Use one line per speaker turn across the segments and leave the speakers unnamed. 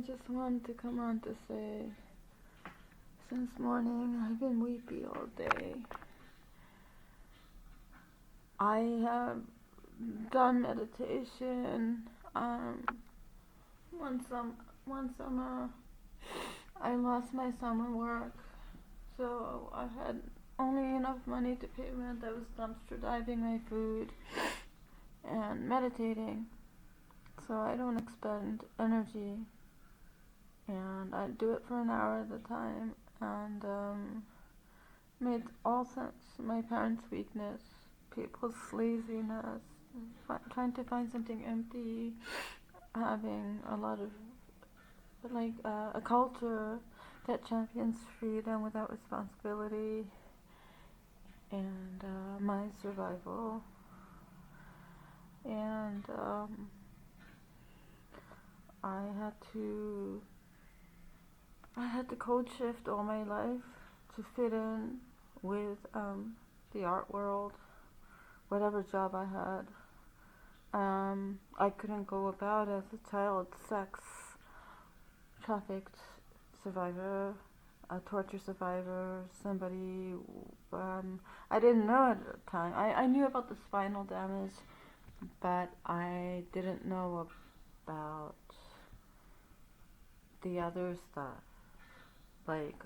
just wanted to come on to say, since morning I've been weepy all day. I have done meditation. One summer, I lost my summer work, so I had only enough money to pay rent. I was dumpster diving my food and meditating, so I don't expend energy, and I do it for an hour at a time, and made all sense my parents' weakness, people's laziness, trying to find something empty, having a lot of a culture that champions freedom without responsibility, and my survival, and I had to code shift all my life to fit in with the art world, whatever job I had. I couldn't go about as a child sex trafficked survivor, a torture survivor, somebody. I didn't know at the time. I knew about the spinal damage, but I didn't know about the other stuff, like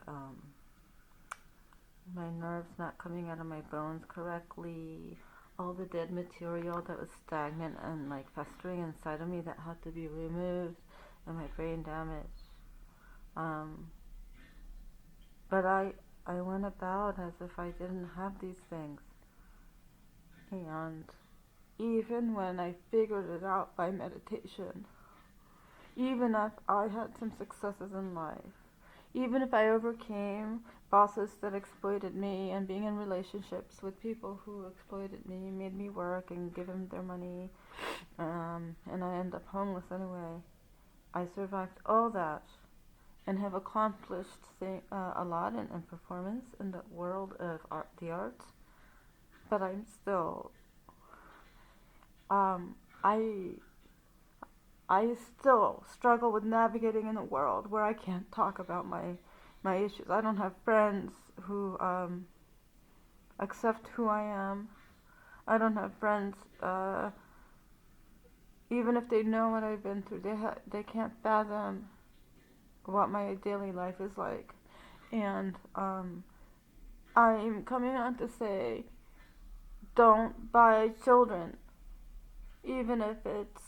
my nerves not coming out of my bones correctly, all the dead material that was stagnant and like festering inside of me that had to be removed, and my brain damage. But I went about as if I didn't have these things. And even when I figured it out by meditation, even if I had some successes in life, even if I overcame bosses that exploited me and being in relationships with people who exploited me, made me work and give them their money, and I ended up homeless anyway, I survived all that and have accomplished a lot in performance in the world of the arts, but I'm still, I still struggle with navigating in a world where I can't talk about my issues. I don't have friends who accept who I am. I don't have friends, even if they know what I've been through, they can't fathom what my daily life is like. And I'm coming on to say, don't buy children, even if it's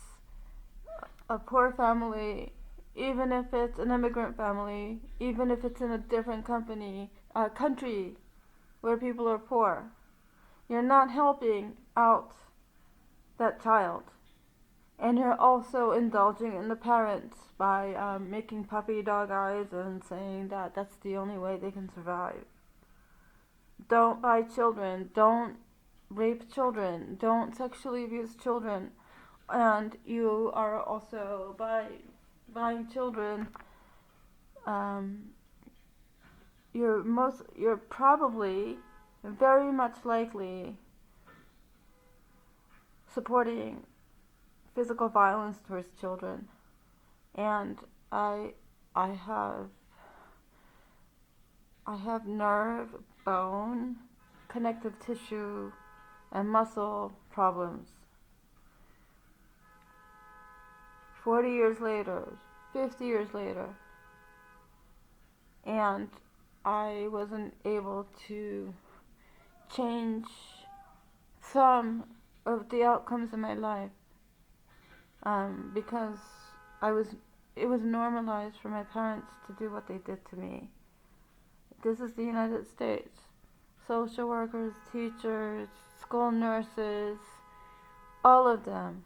a poor family, even if it's an immigrant family, even if it's in a different country where people are poor. You're not helping out that child. And you're also indulging in the parents by making puppy dog eyes and saying that that's the only way they can survive. Don't buy children. Don't rape children. Don't sexually abuse children. And you are also, by buying children, you're probably very much likely supporting physical violence towards children. And I have nerve, bone, connective tissue, and muscle problems. 40 years later, 50 years later, and I wasn't able to change some of the outcomes of my life, because it was normalized for my parents to do what they did to me. This is the United States. Social workers, teachers, school nurses, all of them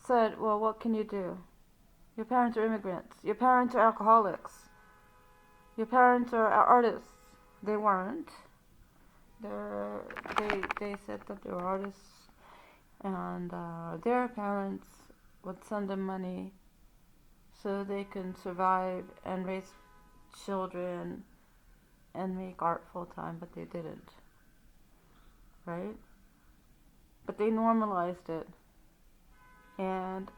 said, well, what can you do? Your parents are immigrants. Your parents are alcoholics. Your parents are artists. They weren't. They said that they were artists, and their parents would send them money so they can survive and raise children and make art full time, but they didn't. Right? But they normalized it. And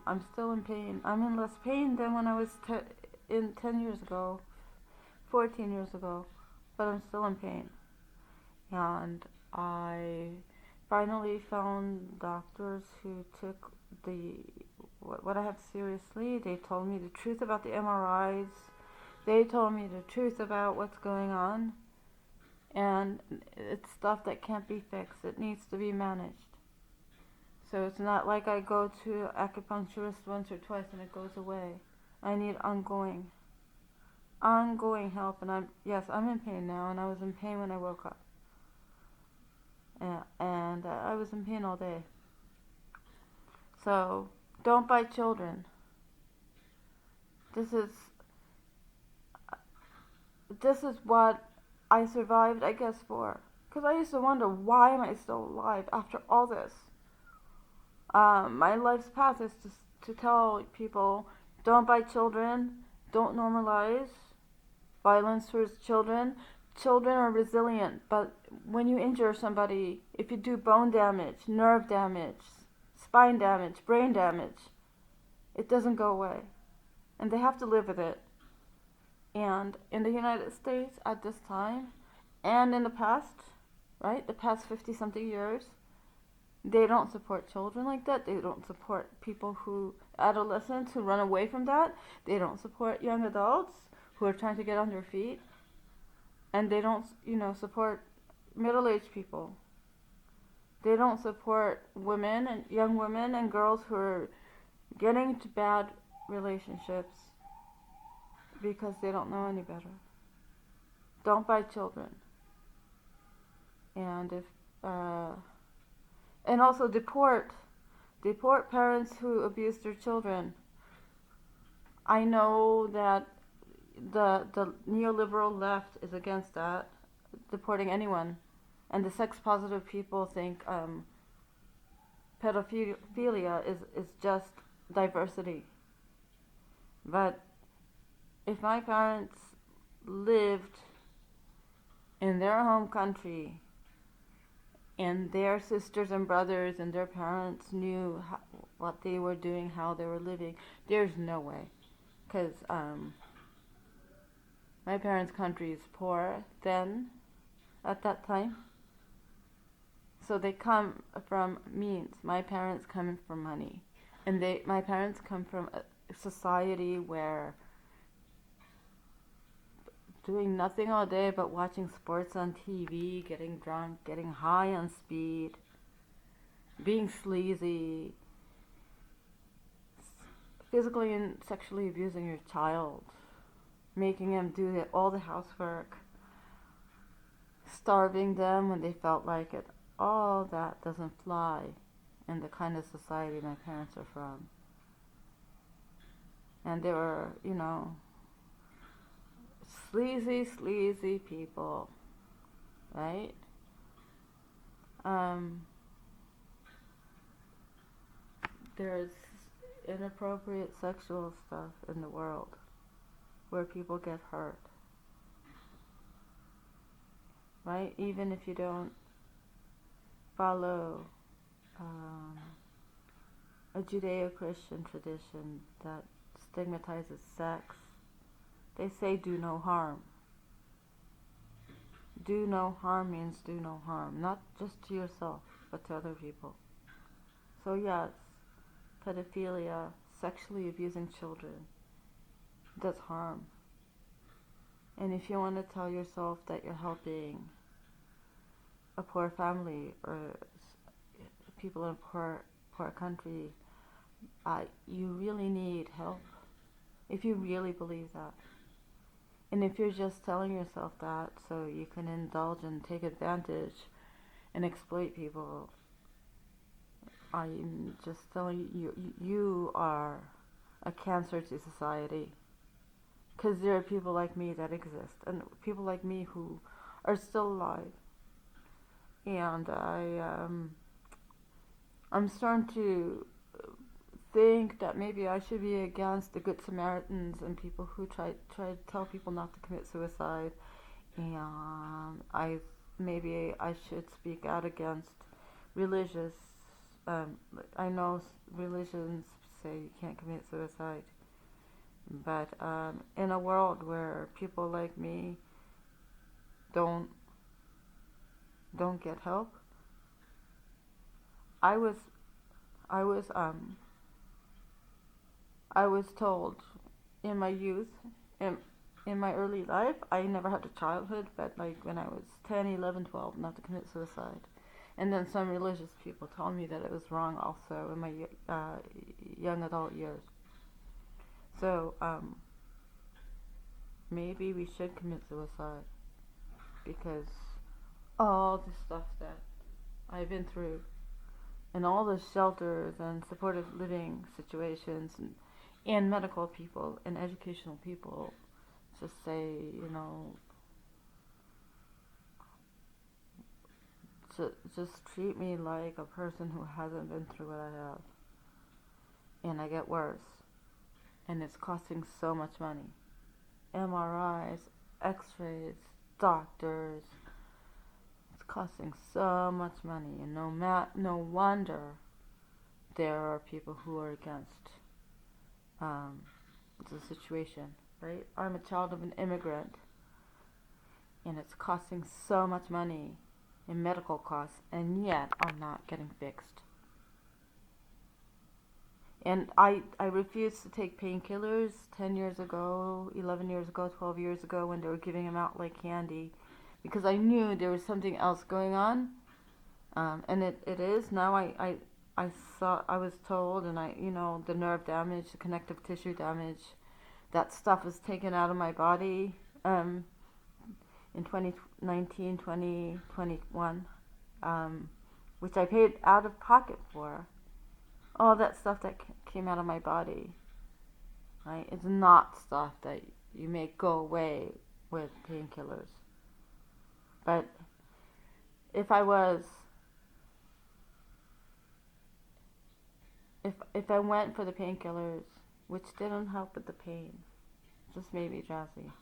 I'm still in pain. I'm in less pain than when I was 10 years ago, 14 years ago, but I'm still in pain. And I finally found doctors who took what I have seriously. They told me the truth about the MRIs. They told me the truth about what's going on. And it's stuff that can't be fixed. It needs to be managed. So it's not like I go to acupuncturist once or twice and it goes away. I need ongoing help. And I'm in pain now, and I was in pain when I woke up. And I was in pain all day. So don't bite children. This is what I survived, I guess, for. Because I used to wonder, why am I still alive after all this? My life's path is to tell people, don't bite children, don't normalize violence towards children. Children are resilient, but when you injure somebody, if you do bone damage, nerve damage, spine damage, brain damage, it doesn't go away. And they have to live with it. And in the United States at this time, and in the past, right, the past 50-something years, they don't support children like that. They don't support adolescents who run away from that. They don't support young adults who are trying to get on their feet. And they don't, support middle-aged people. They don't support young women and girls who are getting into bad relationships because they don't know any better. Don't bite children. And and also deport parents who abuse their children. I know that the neoliberal left is against that, deporting anyone, and the sex positive people think pedophilia is just diversity. But if my parents lived in their home country, and their sisters and brothers and their parents knew what they were doing, how they were living, there's no way. Because my parents' country is poor then, at that time. So they come from means. My parents come from money. And my parents come from a society where doing nothing all day but watching sports on TV, getting drunk, getting high on speed, being sleazy, physically and sexually abusing your child, making them do all the housework, starving them when they felt like it. All that doesn't fly in the kind of society my parents are from. And they were, sleazy people, right? There's inappropriate sexual stuff in the world where people get hurt, right? Even if you don't follow a Judeo-Christian tradition that stigmatizes sex, they say do no harm. Do no harm means do no harm, not just to yourself, but to other people. So yes, pedophilia, sexually abusing children, does harm. And if you want to tell yourself that you're helping a poor family or people in a poor country, you really need help. If you really believe that. And if you're just telling yourself that so you can indulge and take advantage and exploit people, I'm just telling you are a cancer to society. Because there are people like me that exist, and people like me who are still alive. And I'm starting to think that maybe I should be against the Good Samaritans and people who try to tell people not to commit suicide. And maybe I should speak out against religious. I know religions say you can't commit suicide. But in a world where people like me don't get help, I was I was um I was told in my youth, in my early life, I never had a childhood, but like when I was 10, 11, 12, not to commit suicide. And then some religious people told me that it was wrong also in my young adult years. So maybe we should commit suicide because all the stuff that I've been through and all the shelters and supportive living situations and medical people and educational people just say, just treat me like a person who hasn't been through what I have. And I get worse. And it's costing so much money. MRIs, x-rays, doctors. It's costing so much money. And no wonder there are people who are against the situation, right? I'm a child of an immigrant. And it's costing so much money in medical costs, and yet I'm not getting fixed. And I refused to take painkillers 10 years ago, 11 years ago, 12 years ago when they were giving them out like candy because I knew there was something else going on. And it is. Now I was told, and the nerve damage, the connective tissue damage, that stuff was taken out of my body in 2019, 2021, which I paid out of pocket for. All that stuff that came out of my body, right? It's not stuff that you make go away with painkillers. But if I went for the painkillers, which didn't help with the pain, just made me drowsy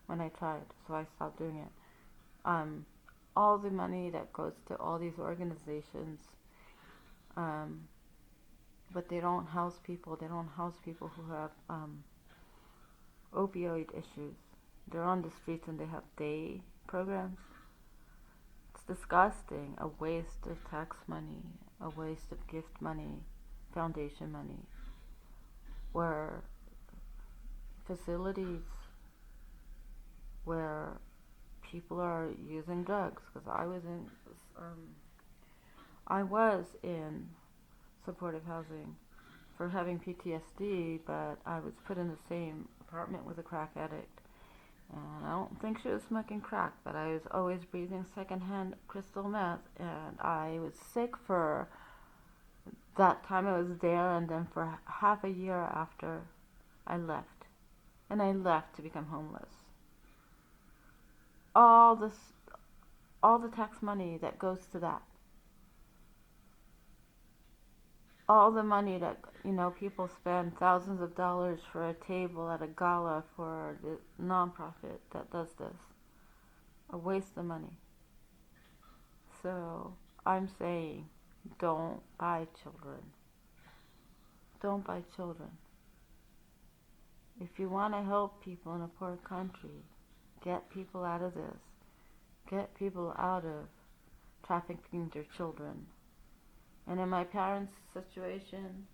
when I tried, so I stopped doing it. All the money that goes to all these organizations, but they don't house people. They don't house people who have opioid issues. They're on the streets and they have day programs. It's disgusting. A waste of tax money, a waste of gift money, foundation money, where facilities where people are using drugs. Because I was in supportive housing for having PTSD, but I was put in the same apartment with a crack addict. And I don't think she was smoking crack, but I was always breathing secondhand crystal meth, and I was sick for that time I was there, and then for half a year after I left. And I left to become homeless. All the tax money that goes to that. All the money that, people spend thousands of dollars for a table at a gala for the nonprofit that does this. A waste of money. So I'm saying, don't buy children. Don't buy children. If you want to help people in a poor country, get people out of this. Get people out of trafficking their children. And in my parents' situation,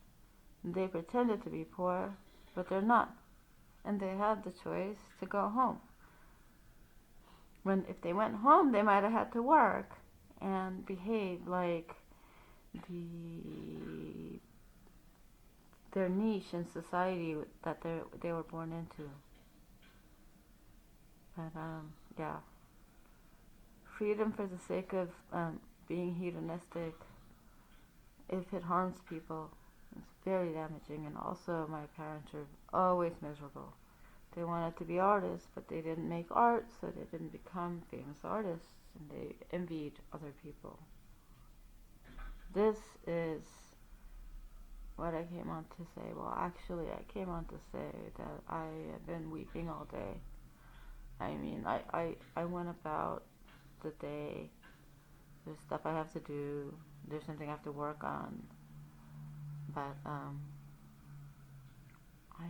they pretended to be poor, but they're not. And they had the choice to go home. If they went home, they might have had to work and behave like their niche in society that they were born into. But yeah, freedom for the sake of being hedonistic, if it harms people, it's very damaging. And also, my parents were always miserable. They wanted to be artists, but they didn't make art, so they didn't become famous artists, and they envied other people. This is what I came on to say. Well, actually, I came on to say that I have been weeping all day. I mean, I went about the day. There's stuff I have to do. There's something I have to work on. But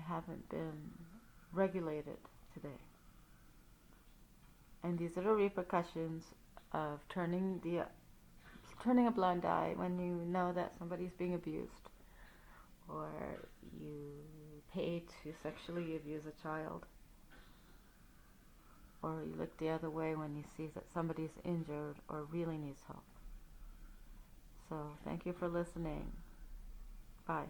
haven't been regulated today. And these are the repercussions of turning a blind eye when you know that somebody's being abused, or you pay to sexually abuse a child, or you look the other way when you see that somebody's injured or really needs help. So thank you for listening. Bye.